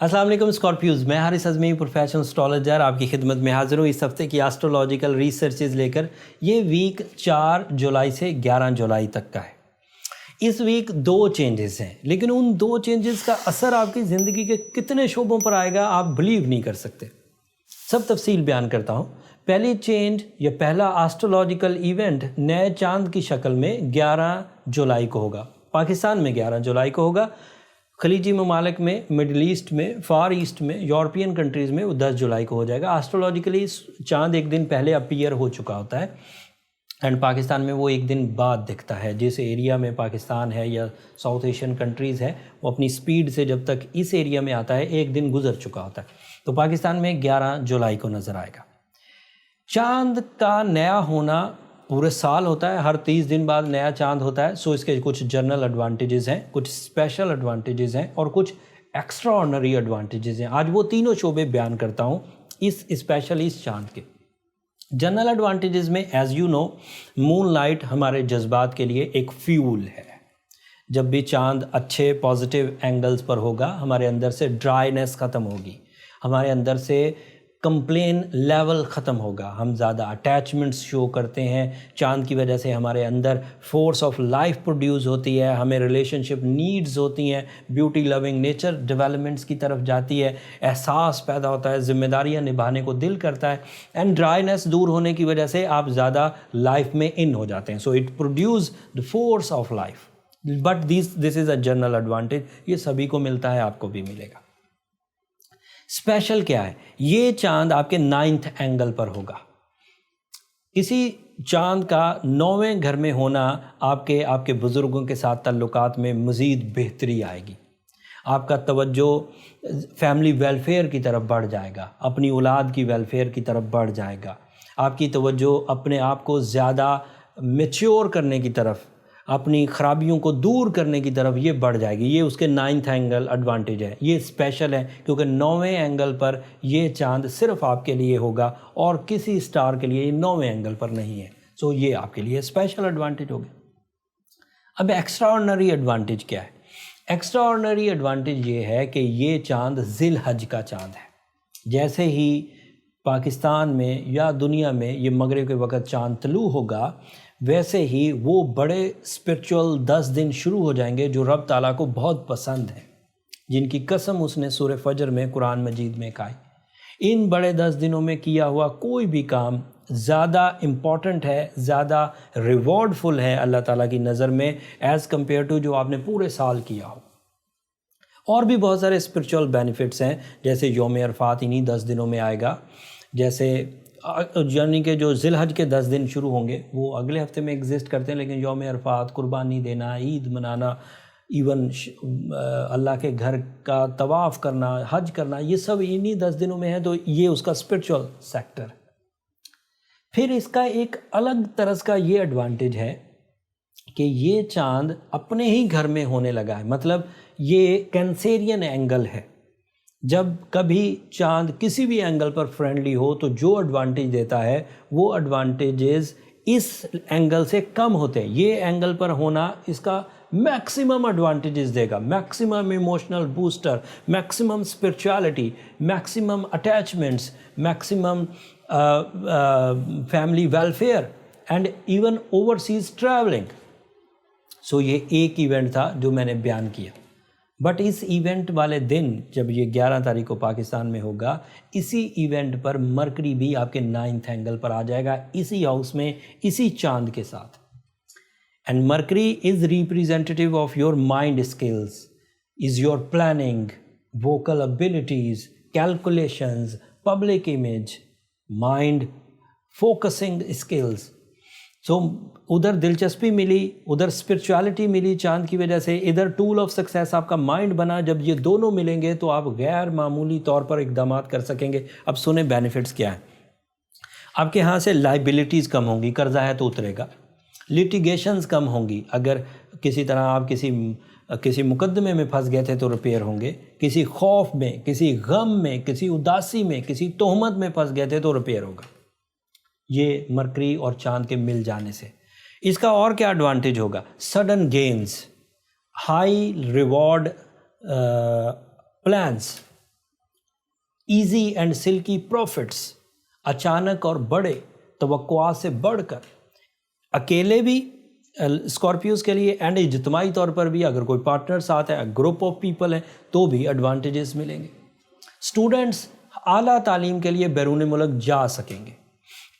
अस्सलाम वालेकुम स्कॉर्पियोज, मैं हारिस अज़मी प्रोफेशनल एस्ट्रोलॉजर आपकी खिदमत में हाज़िर हूँ इस हफ्ते की एस्ट्रोलॉजिकल रिसर्चेज लेकर। ये वीक 4 जुलाई से 11 जुलाई तक का है। इस वीक 2 चेंजेस हैं, लेकिन उन 2 चेंजेस का असर आपकी ज़िंदगी के कितने शोबों पर आएगा आप बिलीव नहीं कर सकते। सब तफसील बयान करता हूँ। पहली चेंज या पहला एस्ट्रोलॉजिकल इवेंट नए चांद की शक्ल में 11 जुलाई को होगा। पाकिस्तान में 11 जुलाई को होगा, खलीजी ममालिक में, मिडल ईस्ट में, फार ईस्ट में, यूरोपियन कंट्रीज़ में वो 10 जुलाई को हो जाएगा। एस्ट्रोलॉजिकली चांद एक दिन पहले अपीयर हो चुका होता है एंड पाकिस्तान में वो एक दिन बाद दिखता है। जिस एरिया में पाकिस्तान है या साउथ एशियन कंट्रीज़ है, वो अपनी स्पीड से जब तक इस एरिया में आता है एक दिन गुजर चुका होता है। तो पाकिस्तान में 11 जुलाई को नज़र आएगा। चांद का नया होना पूरे साल होता है, हर 30 दिन बाद नया चांद होता है। सो इसके कुछ जनरल एडवांटेजेस हैं, कुछ स्पेशल एडवांटेजेस हैं और कुछ एक्स्ट्रा ऑर्डिनरी एडवांटेजेस हैं। आज वो तीनों शोबे बयान करता हूँ स्पेशली इस चांद के। जनरल एडवांटेजेस में as you know moon light हमारे जज्बात के लिए एक फ्यूल है। जब भी चांद अच्छे पॉजिटिव एंगल्स पर होगा, हमारे अंदर से ड्राइनेस ख़त्म होगी, हमारे अंदर से कंप्लेन लेवल ख़त्म होगा, हम ज़्यादा अटैचमेंट्स शो करते हैं। चांद की वजह से हमारे अंदर फोर्स ऑफ लाइफ प्रोड्यूस होती है, हमें रिलेशनशिप नीड्स होती हैं, ब्यूटी लविंग नेचर डेवलपमेंट्स की तरफ जाती है, एहसास पैदा होता है, जिम्मेदारियां निभाने को दिल करता है एंड ड्राइनेस दूर होने की वजह से आप ज़्यादा लाइफ में इन हो जाते हैं। So it produce the force of life. But this is a general advantage, ये सभी को मिलता है, आपको भी मिलेगा। स्पेशल क्या है? ये चांद आपके 9th एंगल पर होगा। इसी चांद का 9वें घर में होना आपके बुज़ुर्गों के साथ ताल्लुकात में मज़ीद बेहतरी आएगी। आपका तवज्जो फैमिली वेलफेयर की तरफ बढ़ जाएगा, अपनी औलाद की वेलफेयर की तरफ बढ़ जाएगा। आपकी तवज्जो अपने आप को ज़्यादा मैच्योर करने की तरफ, अपनी ख़राबियों को दूर करने की तरफ ये बढ़ जाएगी। ये उसके 9th एंगल एडवांटेज है। ये स्पेशल है क्योंकि 9वें एंगल पर ये चांद सिर्फ आपके लिए होगा और किसी स्टार के लिए ये 9वें एंगल पर नहीं है। सो ये आपके लिए स्पेशल एडवांटेज हो गया। अब एक्स्ट्रा ऑर्डिनरी एडवांटेज क्या है? एक्स्ट्रा ऑर्डिनरी एडवांटेज ये है कि ये चांद ज़िल-हज का चांद है। जैसे ही पाकिस्तान में या दुनिया में ये मगरिब के वक़्त चांद तलू होगा, वैसे ही वो बड़े स्पिरिचुअल 10 दिन शुरू हो जाएंगे जो रब ताला को बहुत पसंद है, जिनकी कसम उसने सूरह फजर में कुरान मजीद में खाई। इन बड़े 10 दिनों में किया हुआ कोई भी काम ज़्यादा इम्पॉर्टेंट है, ज़्यादा रिवॉर्डफुल है अल्लाह ताला की नज़र में एज़ कम्पेयर टू जो आपने पूरे साल किया हो। और भी बहुत सारे स्पिरिचुअल बेनिफिट्स हैं, जैसे यौम अरफात इन्हीं 10 दिनों में आएगा। जैसे यानी कि जो ज़िल-हज के 10 दिन शुरू होंगे वो अगले हफ्ते में एग्जिस्ट करते हैं, लेकिन यौम अरफात, कुर्बानी देना, ईद मनाना, इवन अल्लाह के घर का तवाफ़ करना, हज करना, ये सब इन्हीं 10 दिनों में है। तो ये उसका स्पिरिचुअल सेक्टर। फिर इसका एक अलग तरह का ये एडवांटेज है कि ये चांद अपने ही घर में होने लगा है। मतलब ये कैंसेरियन एंगल है। जब कभी चांद किसी भी एंगल पर फ्रेंडली हो तो जो एडवांटेज देता है वो एडवांटेजेस इस एंगल से कम होते हैं। ये एंगल पर होना इसका मैक्सिमम एडवांटेजेस देगा, maximum emotional booster, maximum spirituality, maximum attachments, maximum family welfare and even overseas travelling. So ये एक इवेंट था जो मैंने बयान किया। बट इस इवेंट वाले दिन जब ये 11 तारीख को पाकिस्तान में होगा, इसी इवेंट पर मरकरी भी आपके 9th एंगल पर आ जाएगा, इसी हाउस में, इसी चांद के साथ। And Mercury is representative of your mind skills, is your planning, vocal abilities, calculations, public image, mind focusing skills. So उधर दिलचस्पी मिली, उधर स्पिरिचुअलिटी मिली चांद की वजह से, इधर टूल ऑफ सक्सेस आपका माइंड बना। जब ये दोनों मिलेंगे तो आप गैर मामूली तौर पर इक़दामात कर सकेंगे। अब सुने बेनिफिट्स क्या हैं। आपके यहाँ से लाइबिलिटीज़ कम होंगी, कर्जा है तो उतरेगा। लिटिगेशंस कम होंगी, अगर किसी तरह आप किसी मुकदमे में फंस गए थे तो रिपेयर होंगे। किसी खौफ में, किसी गम में, किसी उदासी में, किसी तोहमत में फंस गए थे तो रिपेयर होगा, ये मरकरी और चांद के मिल जाने से। इसका और क्या एडवांटेज होगा? Sudden gains, high reward plans, easy and silky profits, اچانک اور بڑے توقعات سے بڑھ کر، اکیلے بھی اسکارپیوز کے لیے اینڈ اجتماعی طور پر بھی اگر کوئی پارٹنر ساتھ ہے، گروپ آف پیپل ہیں تو بھی ایڈوانٹیجز ملیں گے۔ اسٹوڈنٹس اعلیٰ تعلیم کے لیے بیرون ملک جا سکیں گے،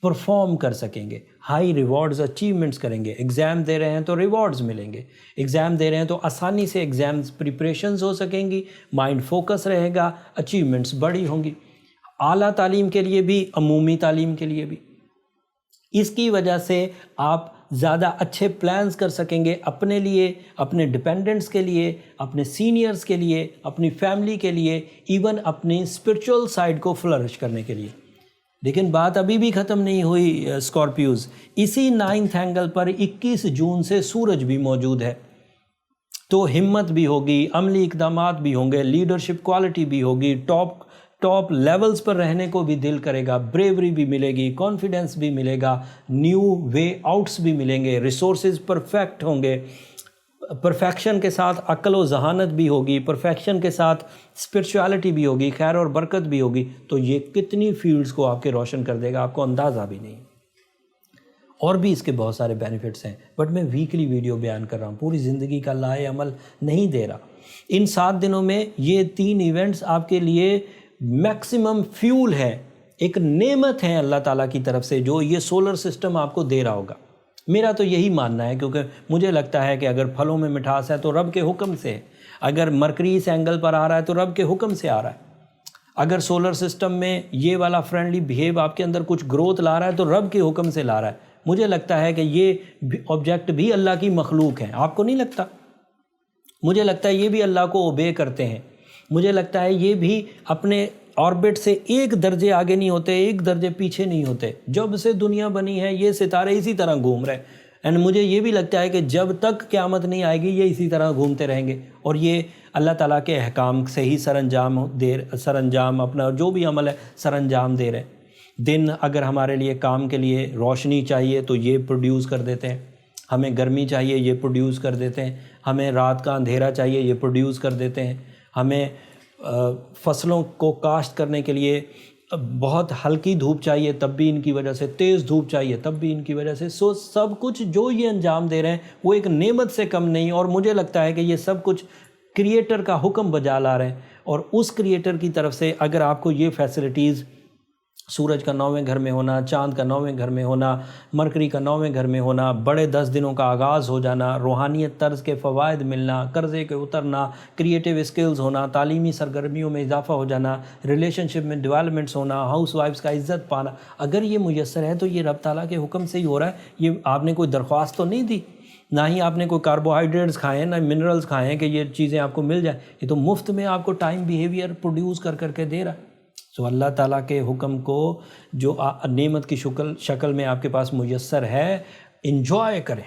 پرفارم کر سکیں گے، ہائی ریوارڈز اچیومنٹس کریں گے۔ ایگزام دے رہے ہیں تو ریوارڈز ملیں گے، ایگزام دے رہے ہیں تو آسانی سے ایگزامز پریپریشنز ہو سکیں گی، مائنڈ فوکس رہے گا، اچیومنٹس بڑی ہوں گی، اعلیٰ تعلیم کے لیے بھی، عمومی تعلیم کے لیے بھی۔ اس کی وجہ سے آپ زیادہ اچھے پلانز کر سکیں گے اپنے لیے، اپنے ڈپینڈنٹس کے لیے، اپنے سینئرز کے لیے، اپنی فیملی کے لیے، ایون اپنی اسپرچول سائڈ کو فلرش کرنے کے لیے۔ لیکن بات ابھی بھی ختم نہیں ہوئی اسکارپیوز، اسی 9th اینگل پر 21 جون سے سورج بھی موجود ہے، تو ہمت بھی ہوگی، عملی اقدامات بھی ہوں گے، لیڈرشپ کوالٹی بھی ہوگی، ٹاپ لیولز پر رہنے کو بھی دل کرے گا، بریوری بھی ملے گی، کانفیڈنس بھی ملے گا، نیو وے آؤٹس بھی ملیں گے، ریسورسز پرفیکٹ ہوں گے، پرفیکشن کے ساتھ عقل و ذہانت بھی ہوگی، پرفیکشن کے ساتھ اسپرچوالٹی بھی ہوگی، خیر اور برکت بھی ہوگی، تو یہ کتنی فیلڈز کو آپ کے روشن کر دے گا، آپ کو اندازہ بھی نہیں۔ اور بھی اس کے بہت سارے بینیفٹس ہیں، بٹ میں ویکلی ویڈیو بیان کر رہا ہوں، پوری زندگی کا لائے عمل نہیں دے رہا۔ ان 7 دنوں میں یہ 3 ایونٹس آپ کے لیے میکسیمم فیول ہے، ایک نعمت ہے اللہ تعالیٰ کی طرف سے جو یہ سولر سسٹم آپ کو دے رہا ہوگا۔ میرا تو یہی ماننا ہے، کیونکہ مجھے لگتا ہے کہ اگر پھلوں میں مٹھاس ہے تو رب کے حکم سے ہے، اگر مرکری اس اینگل پر آ رہا ہے تو رب کے حکم سے آ رہا ہے، اگر سولر سسٹم میں یہ والا فرینڈلی بیہیو آپ کے اندر کچھ گروتھ لا رہا ہے تو رب کے حکم سے لا رہا ہے۔ مجھے لگتا ہے کہ یہ آبجیکٹ بھی اللہ کی مخلوق ہیں، آپ کو نہیں لگتا؟ مجھے لگتا ہے یہ بھی اللہ کو اوبے کرتے ہیں، مجھے لگتا ہے یہ بھی اپنے آربٹ سے ایک درجے آگے نہیں ہوتے، ایک درجے پیچھے نہیں ہوتے۔ جب سے دنیا بنی ہے یہ ستارے اسی طرح گھوم رہے ہیں، اینڈ مجھے یہ بھی لگتا ہے کہ جب تک قیامت نہیں آئے گی یہ اسی طرح گھومتے رہیں گے، اور یہ اللہ تعالیٰ کے احکام سے ہی سرانجام اپنا جو بھی عمل ہے سرانجام دے رہے ہیں۔ دن اگر ہمارے لیے کام کے لیے روشنی چاہیے تو یہ پروڈیوس کر دیتے ہیں، ہمیں گرمی چاہیے یہ پروڈیوس کر دیتے ہیں، ہمیں رات کا اندھیرا چاہیے یہ پروڈیوس کر دیتے ہیں، ہمیں فصلوں کو کاشت کرنے کے لیے بہت ہلکی دھوپ چاہیے تب بھی ان کی وجہ سے، تیز دھوپ چاہیے تب بھی ان کی وجہ سے، سب کچھ جو یہ انجام دے رہے ہیں وہ ایک نعمت سے کم نہیں، اور مجھے لگتا ہے کہ یہ سب کچھ کریٹر کا حکم بجا لا رہے ہیں، اور اس کریٹر کی طرف سے اگر آپ کو یہ فیسلٹیز، سورج کا 9ویں گھر میں ہونا، چاند کا 9ویں گھر میں ہونا، مرکری کا 9ویں گھر میں ہونا، بڑے 10 دنوں کا آغاز ہو جانا، روحانیت طرز کے فوائد ملنا، قرضے کے اترنا، کریٹیو اسکلز ہونا، تعلیمی سرگرمیوں میں اضافہ ہو جانا، ریلیشن شپ میں ڈیولپمنٹس ہونا، ہاؤس وائفز کا عزت پانا، اگر یہ میسر ہے تو یہ رب تعالیٰ کے حکم سے ہی ہو رہا ہے۔ یہ آپ نے کوئی درخواست تو نہیں دی، نہ ہی آپ نے کوئی کاربوہائیڈریٹس کھائے ہیں، نہ منرلز کھائے ہیں کہ یہ چیزیں آپ کو مل جائیں، یہ تو مفت میں آپ کو ٹائم بیہیویئر پروڈیوس کر کے دے رہا ہے۔ تو اللہ تعالیٰ کے حکم کو جو نعمت کی شکل میں آپ کے پاس میسر ہے، انجوائے کریں،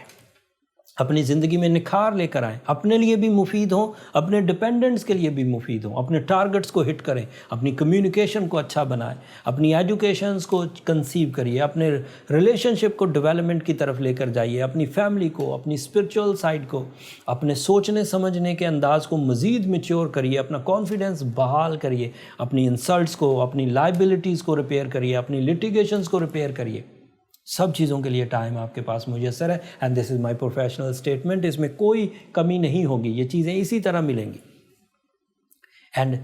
اپنی زندگی میں نکھار لے کر آئیں، اپنے لیے بھی مفید ہوں، اپنے ڈپینڈنٹس کے لیے بھی مفید ہوں، اپنے ٹارگٹس کو ہٹ کریں، اپنی کمیونیکیشن کو اچھا بنائیں، اپنی ایجوکیشنز کو کنسیو کریے، اپنے ریلیشن شپ کو ڈیولپمنٹ کی طرف لے کر جائیے، اپنی فیملی کو، اپنی اسپرچول سائڈ کو، اپنے سوچنے سمجھنے کے انداز کو مزید میچور کریے، اپنا کانفیڈنس بحال کریے، اپنی انسلٹس کو، اپنی لائبلٹیز کو ریپیئر کریے، اپنی لٹیگیشنز کو ریپیئر کریے۔ سب چیزوں کے لیے ٹائم آپ کے پاس میسر ہے، and this is my professional statement, اس میں کوئی کمی نہیں ہوگی، یہ چیزیں اسی طرح ملیں گی۔ اینڈ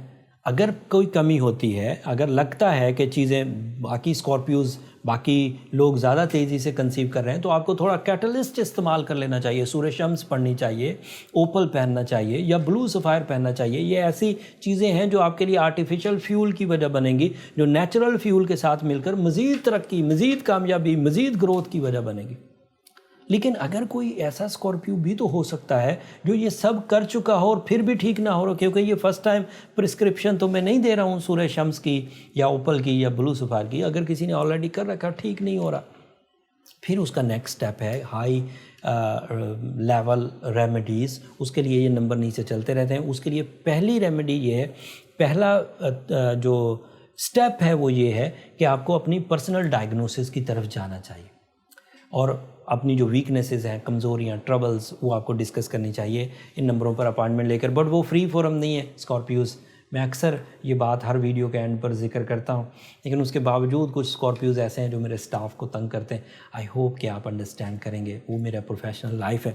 اگر کوئی کمی ہوتی ہے، اگر لگتا ہے کہ چیزیں باقی اسکارپیوز، باقی لوگ زیادہ تیزی سے کنسیو کر رہے ہیں، تو آپ کو تھوڑا کیٹلسٹ استعمال کر لینا چاہیے، سورہ شمس پڑھنی چاہیے، اوپل پہننا چاہیے یا بلو سفائر پہننا چاہیے۔ یہ ایسی چیزیں ہیں جو آپ کے لیے آرٹیفیشل فیول کی وجہ بنیں گی، جو نیچرل فیول کے ساتھ مل کر مزید ترقی، مزید کامیابی، مزید گروتھ کی وجہ بنے گی۔ لیکن اگر کوئی ایسا اسکارپیو بھی تو ہو سکتا ہے جو یہ سب کر چکا ہو اور پھر بھی ٹھیک نہ ہو رہا، کیونکہ یہ فرسٹ ٹائم پرسکرپشن تو میں نہیں دے رہا ہوں سورہ شمس کی یا اوپل کی یا بلو سفائر کی، اگر کسی نے آلریڈی کر رکھا ٹھیک نہیں ہو رہا، پھر اس کا نیکسٹ سٹیپ ہے ہائی لیول ریمیڈیز۔ اس کے لیے یہ نمبر نیچے چلتے رہتے ہیں۔ اس کے لیے پہلی ریمیڈی یہ ہے، پہلا جو سٹیپ ہے وہ یہ ہے کہ آپ کو اپنی پرسنل ڈائگنوسس کی طرف جانا چاہیے، اور اپنی جو ویکنیسز ہیں، کمزوریاں، ٹربلز، وہ آپ کو ڈسکس کرنی چاہیے ان نمبروں پر اپائنٹمنٹ لے کر۔ بٹ وہ فری فورم نہیں ہے اسکارپیوز، मैं अक्सर ये बात हर वीडियो के एंड पर जिक्र करता हूँ, लेकिन उसके बावजूद कुछ स्कॉर्पियोज ऐसे हैं जो मेरे स्टाफ को तंग करते हैं। आई होप कि आप अंडरस्टैंड करेंगे, वो मेरा प्रोफेशनल लाइफ है।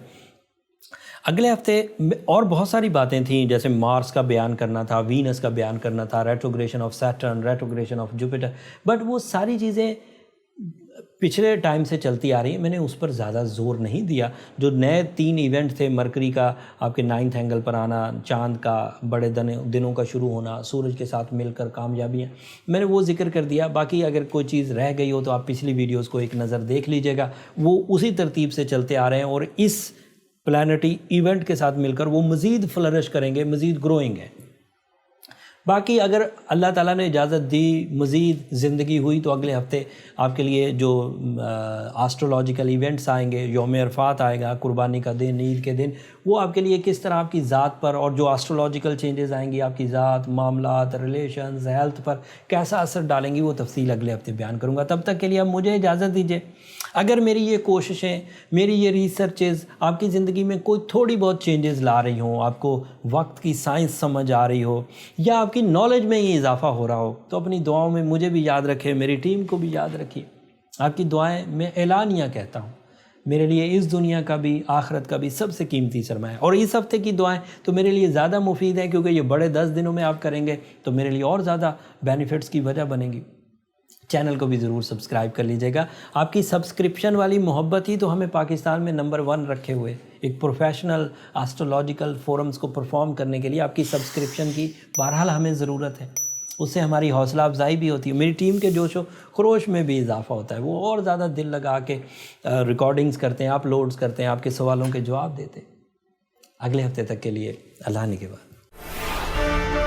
अगले हफ्ते और बहुत सारी बातें थीं, जैसे मार्स का बयान करना था, वीनस का बयान करना था, retrogression of Saturn, retrogression of Jupiter, but वो सारी चीज़ें पिछले टाइम से चलती आ रही है, मैंने उस पर ज़्यादा जोर नहीं दिया। जो नए 3 इवेंट थे, मरकरी का आपके 9th एंगल पर आना, चांद का बड़े दिनों का शुरू होना, सूरज के साथ मिलकर कामयाबियाँ, मैंने वो जिक्र कर दिया। बाकी अगर कोई चीज़ रह गई हो तो आप पिछली वीडियोस को एक नज़र देख लीजिएगा, वो उसी तरतीब से चलते आ रहे हैं और इस प्लैनेटरी इवेंट के साथ मिलकर वो मज़ीद फ्लरिश करेंगे, मज़ीद ग्रोइंग है। बाकी अगर अल्लाह ताला ने इजाज़त दी, मज़ीद ज़िंदगी हुई, तो अगले हफ्ते आपके लिए जो एस्ट्रोलॉजिकल इवेंट्स आएंगे, यौम अरफात आएगा, कुर्बानी का दिन, ईद के दिन, वो आपके लिए किस तरह आपकी ज़ात पर, और जो एस्ट्रोलॉजिकल चेंजेस आएंगी आपकी ज़ात, मामलात, रिलेशंस, हेल्थ पर कैसा असर डालेंगी, वो तफसील अगले हफ्ते बयान करूँगा। तब तक के लिए अब मुझे इजाज़त दीजिए। अगर मेरी ये कोशिशें, मेरी ये रिसर्चेज़ आपकी ज़िंदगी में कोई थोड़ी बहुत चेंजेस ला रही हों, आपको वक्त की साइंस समझ आ रही हो, या आपकी नॉलेज में ही इजाफ़ा हो रहा हो, तो अपनी दुआओं में मुझे भी याद रखें, मेरी टीम को भी याद रखिए। आपकी दुआएं मैं एलानिया कहता हूँ, मेरे लिए इस दुनिया का भी आखिरत का भी सबसे कीमती सरमाया है। और इस हफ्ते की दुआएं तो मेरे लिए ज़्यादा मुफीद हैं, क्योंकि ये बड़े 10 दिनों में आप करेंगे तो मेरे लिए और ज़्यादा बेनिफिट्स की वजह बनेगी। चैनल को भी ज़रूर सब्सक्राइब कर लीजिएगा। आपकी सब्सक्रिप्शन वाली मोहब्बत ही तो हमें पाकिस्तान में नंबर 1 रखे हुए, एक प्रोफेशनल एस्ट्रोलॉजिकल फोरम्स को परफॉर्म करने के लिए आपकी सब्सक्रिप्शन की बहरहाल हमें ज़रूरत है। उससे हमारी हौसला अफजाई भी होती है, मेरी टीम के जोश व खरोश में भी इजाफा होता है, वो और ज़्यादा दिल लगा के रिकॉर्डिंग्स करते हैं, अपलोड्स करते हैं, आपके सवालों के जवाब देते हैं। अगले हफ्ते तक के लिए अल्लाह ने के बाद।